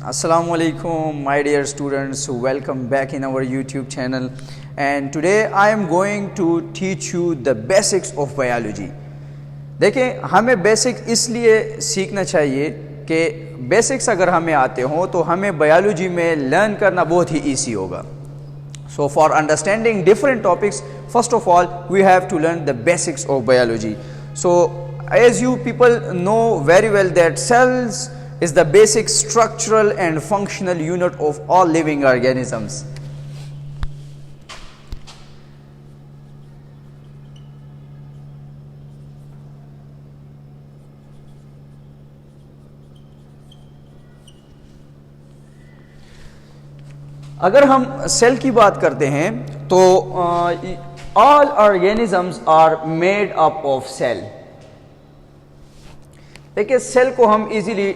Assalamu alaikum, my dear students. Welcome back in our YouTube channel. And today I am going to teach you the basics of biology. देखें, हमें basic इसलिए सीखना चाहिए कि basics अगर हमें आते हों तो हमें बायोलॉजी में लर्न करना बहुत ही ईजी होगा. So for understanding different topics, first of all we have to learn the basics of biology. So as you people know very well that cells is the basic structural and functional unit of all living organisms. अगर हम cell की बात करते हैं तो all organisms are made up of cell. देखिए, cell को हम इजीली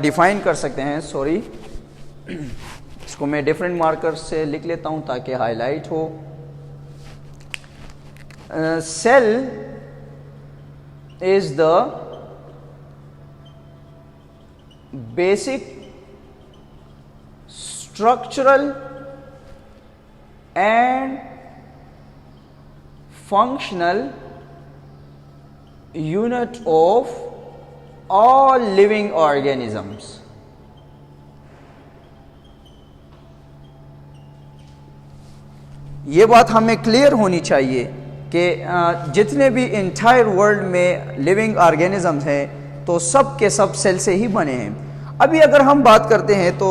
डिफाइन कर सकते हैं. सॉरी, इसको मैं डिफरेंट मार्कर से लिख लेता हूं ताकि हाईलाइट हो. Cell is the basic structural and functional unit of all living organisms. ये बात हमें क्लियर होनी चाहिए कि जितने भी इंटायर वर्ल्ड में लिविंग ऑर्गेनिजम्स हैं तो सब के सब सेल से ही बने हैं. अभी अगर हम बात करते हैं तो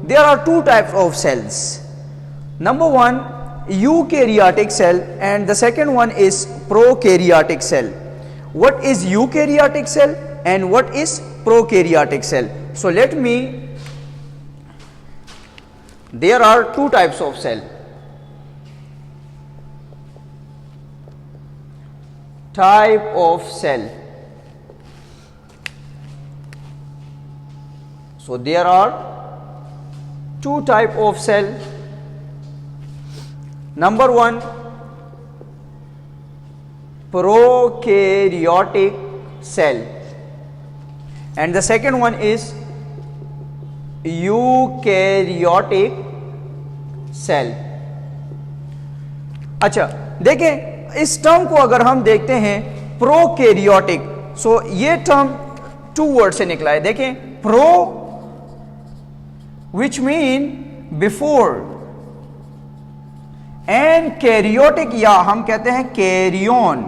there are two types of cells. Number one, eukaryotic cell, and the second one is prokaryotic cell. What is eukaryotic cell and what is prokaryotic cell? So let me, there are two types of cell. Type of cell. So there are two type of cell. Number one, prokaryotic cell, and the second one is eukaryotic cell. अच्छा, देखें इस term को अगर हम देखते हैं prokaryotic, सो ये term to word से निकला है. देखें, pro which mean before and karyotic, या हम कहते हैं कैरियन.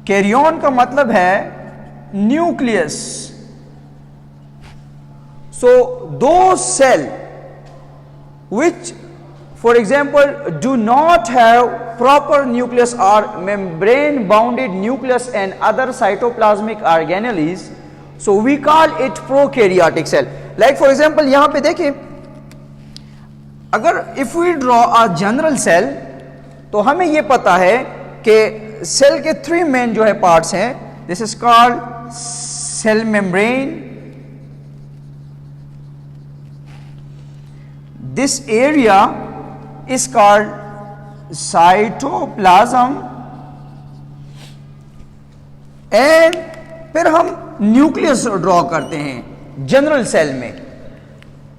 कैरियन का मतलब है nucleus. so those cell which for example do not have proper nucleus or membrane bounded nucleus and other cytoplasmic organelles, so we call it prokaryotic cell. Like for example यहां पे देखें, अगर if we draw a general cell तो हमें ये पता है कि सेल के थ्री मेन जो है पार्ट्स हैं. This is called cell membrane, this area is called cytoplasm, and फिर हम न्यूक्लियस ड्रॉ करते हैं जनरल सेल में.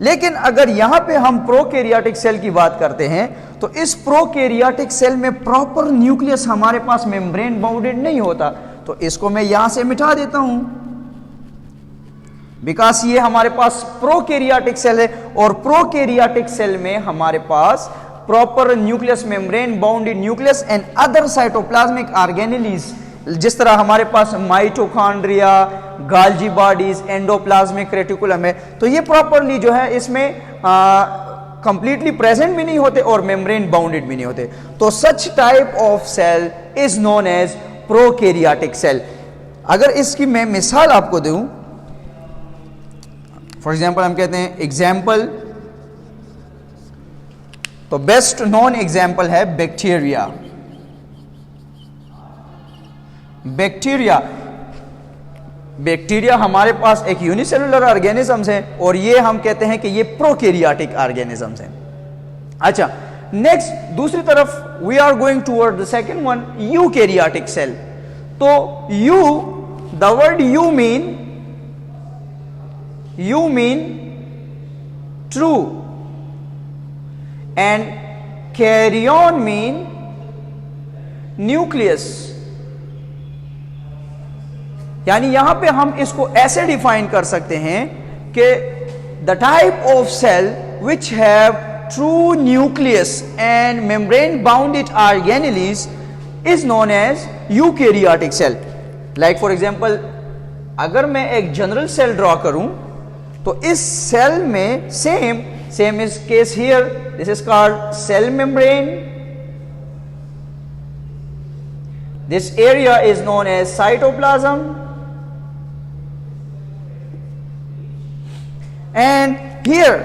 लेकिन अगर यहां पे हम प्रोकैरियोटिक सेल की बात करते हैं तो इस प्रोकैरियोटिक सेल में प्रॉपर न्यूक्लियस हमारे पास मेम्ब्रेन बाउंडेड नहीं होता. तो इसको मैं यहां से मिटा देता हूं बिकॉज ये हमारे पास प्रोकैरियोटिक सेल है, और प्रोकैरियोटिक सेल में हमारे पास proper nucleus, membrane bounded nucleus and other cytoplasmic organelles, जिस तरह हमारे पास mitochondria, Golgi bodies, endoplasmic reticulum है, तो ये प्रॉपरली जो है इसमें कंप्लीटली प्रेजेंट भी नहीं होते और मेम्ब्रेन बाउंडेड भी नहीं होते. तो such type of cell is known as prokaryotic cell. अगर इसकी मैं मिसाल आपको दूं, फॉर एग्जांपल हम कहते हैं एग्जांपल, तो बेस्ट नॉन एग्जांपल है बैक्टीरिया. बैक्टीरिया हमारे पास एक यूनिसेलुलर ऑर्गेनिजम्स है और ये हम कहते हैं कि ये प्रोकैरियोटिक ऑर्गेनिजम्स हैं. अच्छा, नेक्स्ट दूसरी तरफ we are going toward the second one, eukaryotic cell. तो U, the word U mean U mean true and karyon mean nucleus. यानी यहां पे हम इसको ऐसे डिफाइन कर सकते हैं कि the type of cell which have true nucleus and membrane bounded organelles is known as eukaryotic cell. Like for example, अगर मैं एक जनरल सेल ड्रॉ करूं तो इस सेल में same is case here. This is called cell membrane. This area is known as cytoplasm. And here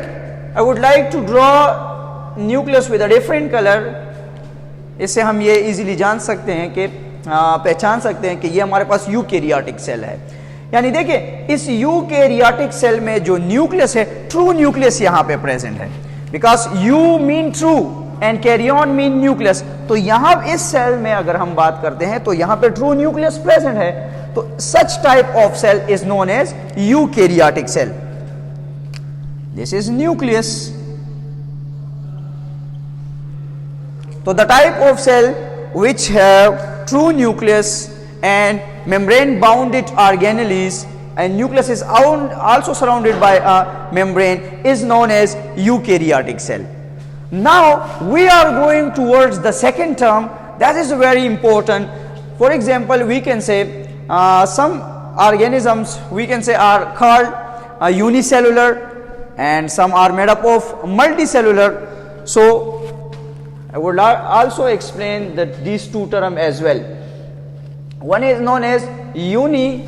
I would like to draw nucleus with a different color. इससे हम ये easily जान सकते हैं कि पहचान सकते हैं कि ये हमारे पास यूकैरियोटिक सेल है. यानी देखिए, इस यूकैरियोटिक सेल में जो न्यूक्लियस है, ट्रू न्यूक्लियस यहाँ पे प्रेजेंट है. Because eu mean true and karyon mean nucleus. तो यहाँ इस सेल में अगर हम बात करते हैं तो यहाँ पे ट्रू न्यूक्लियस प्रेजेंट है. तो such type of cell is known as eukaryotic cell. This is nucleus. So the type of cell which have true nucleus and membrane bounded organelles and nucleus is also surrounded by a membrane is known as eukaryotic cell. Now we are going towards the second term that is very important. For example, we can say some organisms we can say are called unicellular and some are made up of multicellular. So I would also explain that these two terms as well. One is known as unicellular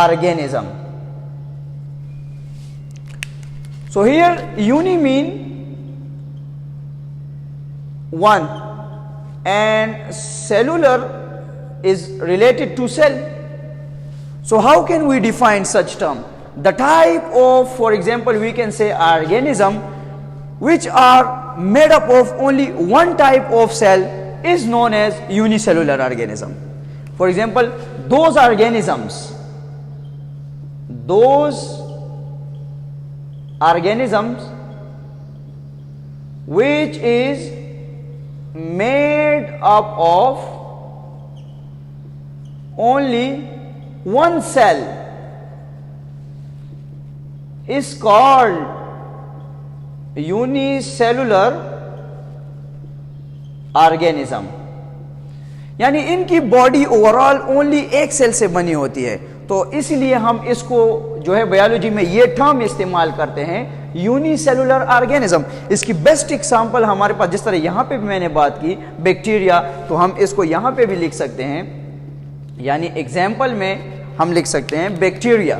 organism. So here uni mean one and cellular is related to cell. So how can we define such term? The type of, for example, we can say organism which are made up of only one type of cell is known as unicellular organism. For example, those organisms which is made up of only one cell is called unicellular organism. यानी इनकी body overall only एक cell से बनी होती है. तो इसलिए हम इसको जो है बायोलॉजी में ये टर्म इस्तेमाल करते हैं यूनिसेलुलर ऑर्गेनिज्म. इसकी बेस्ट एग्जांपल हमारे पास, जिस तरह यहां पे भी मैंने बात की बैक्टीरिया, तो हम इसको यहां पे भी लिख सकते हैं. यानी एग्जांपल में हम लिख सकते हैं बैक्टीरिया.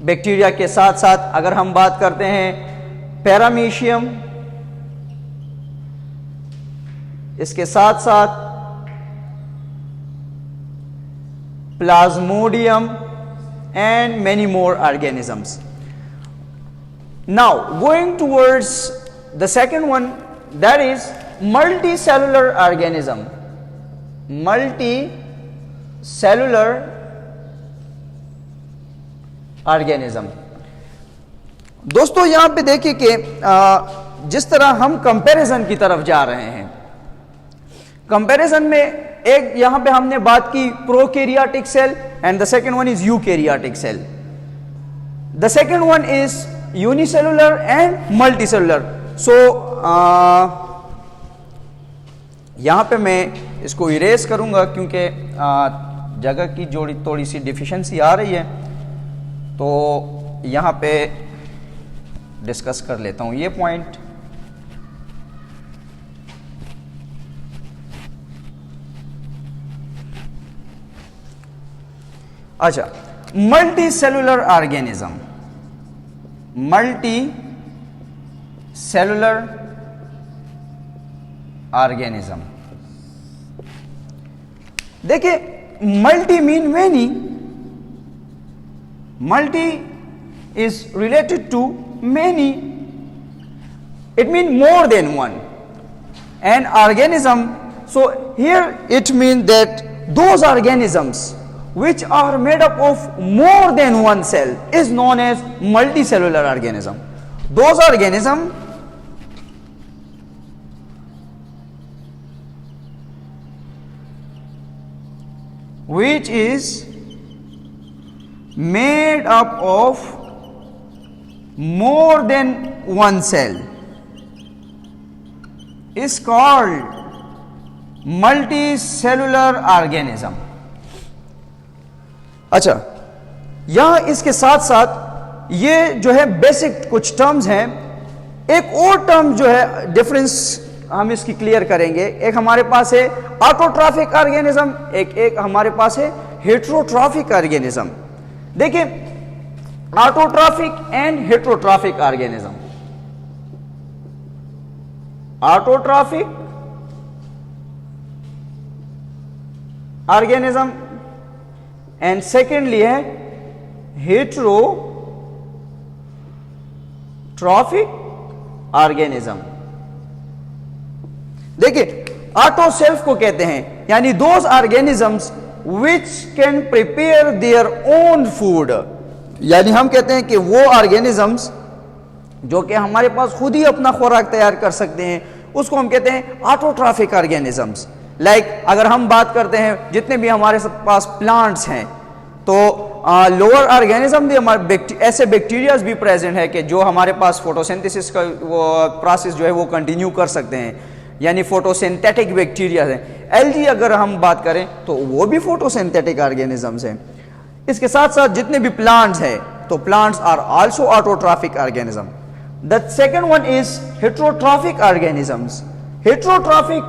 बैक्टीरिया के साथ साथ अगर हम बात करते हैं पैरामीशियम, इसके साथ साथ Plasmodium and many more organisms. Now going towards the second one, that is multicellular organism. Multicellular organism. दोस्तों यहां पे देखिए कि जिस तरह हम कंपैरिजन की तरफ जा रहे हैं, कंपैरिजन में एक यहां पे हमने बात की prokaryotic cell and the second one is eukaryotic cell. The second one is unicellular and multicellular. So यहां पे मैं इसको इरेज करूंगा क्योंकि जगह की थोड़ी सी डिफिशिएंसी आ रही है, तो यहां पे डिस्कस कर लेता हूं ये पॉइंट. अच्छा, मल्टीसेलुलर ऑर्गेनिज्म. मल्टीसेलुलर ऑर्गेनिज्म, देखिए multi mean many. Multi is related to many. it means more than one. And organism, so here it means that those organisms which are made up of more than one cell is known as multicellular organism. Those organisms which is made up of more than one cell is called multicellular organism. अच्छा, यहां इसके साथ साथ ये जो है basic कुछ terms हैं, एक और टर्म जो है डिफरेंस हम इसकी क्लियर करेंगे. एक हमारे पास है ऑटोट्रॉफिक ऑर्गेनिज्म, एक हमारे पास है हेट्रोट्रॉफिक ऑर्गेनिज्म. देखिए, autotrophic and heterotrophic organism. Autotrophic organism and secondly है हेट्रोट्रॉफिक ऑर्गेनिज्म. देखिए, ऑटो सेल्फ को कहते हैं, यानी those organisms which can prepare their own food. यानी हम कहते हैं कि वो ऑर्गेनिजम्स जो कि हमारे पास खुद ही अपना खुराक तैयार कर सकते हैं, उसको हम कहते हैं ऑटोट्रॉफिक ऑर्गेनिजम्स. लाइक अगर हम बात करते हैं जितने भी हमारे पास प्लांट्स हैं, तो लोअर ऑर्गेनिज्म भी हमारे ऐसे बैक्टीरियाज भी प्रेजेंट है कि जो हमारे पास फोटोसिंथेसिस का वो प्रोसेस जो है वो कंटिन्यू कर सकते हैं, यानी फोटोसिंथेटिक बैक्टीरिया हैं. एल्गी अगर हम बात करें तो वो भी फोटोसिंथेटिक ऑर्गेनिजम्स हैं. इसके साथ साथ जितने भी प्लांट्स हैं, तो plants are also autotrophic organism. The second one is heterotrophic organisms. Heterotrophic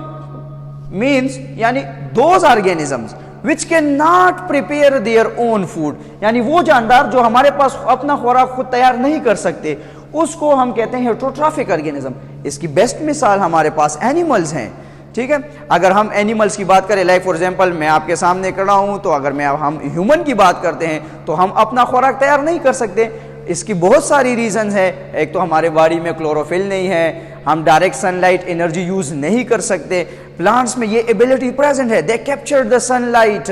means यानी those organisms which can not prepare their own food, यानी वो जानदार जो हमारे पास अपना खुराक खुद तैयार नहीं कर सकते, उसको हम कहते हैं हेट्रोट्रॉफिक ऑर्गेनिज्म. इसकी बेस्ट मिसाल हमारे पास एनिमल्स हैं. ठीक है, अगर हम एनिमल्स की बात करें, लाइक फॉर एग्जांपल मैं आपके सामने खड़ा हूं, तो अगर हम ह्यूमन की बात करते हैं तो हम अपना खुराक तैयार नहीं कर सकते. इसकी बहुत सारी रीजंस है. एक तो हमारे बॉडी में क्लोरोफिल नहीं है, हम डायरेक्ट सनलाइट एनर्जी यूज नहीं कर सकते. प्लांट्स में ये एबिलिटी प्रेजेंट है, they capture the sunlight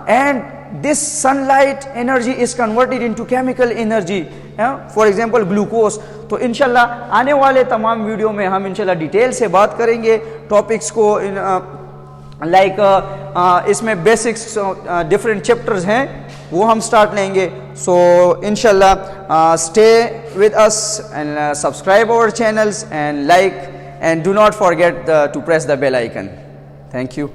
and this sunlight energy is converted into chemical energy, for example glucose. तो इंशाल्लाह आने वाले तमाम वीडियो में हम इंशाल्लाह डिटेल से बात करेंगे टॉपिक्स को. लाइक इसमें बेसिक्स डिफरेंट चैप्टर्स हैं, वो हम स्टार्ट लेंगे. सो इंशाल्लाह stay with us and subscribe our channels and like and do not forget to press the bell icon. Thank you.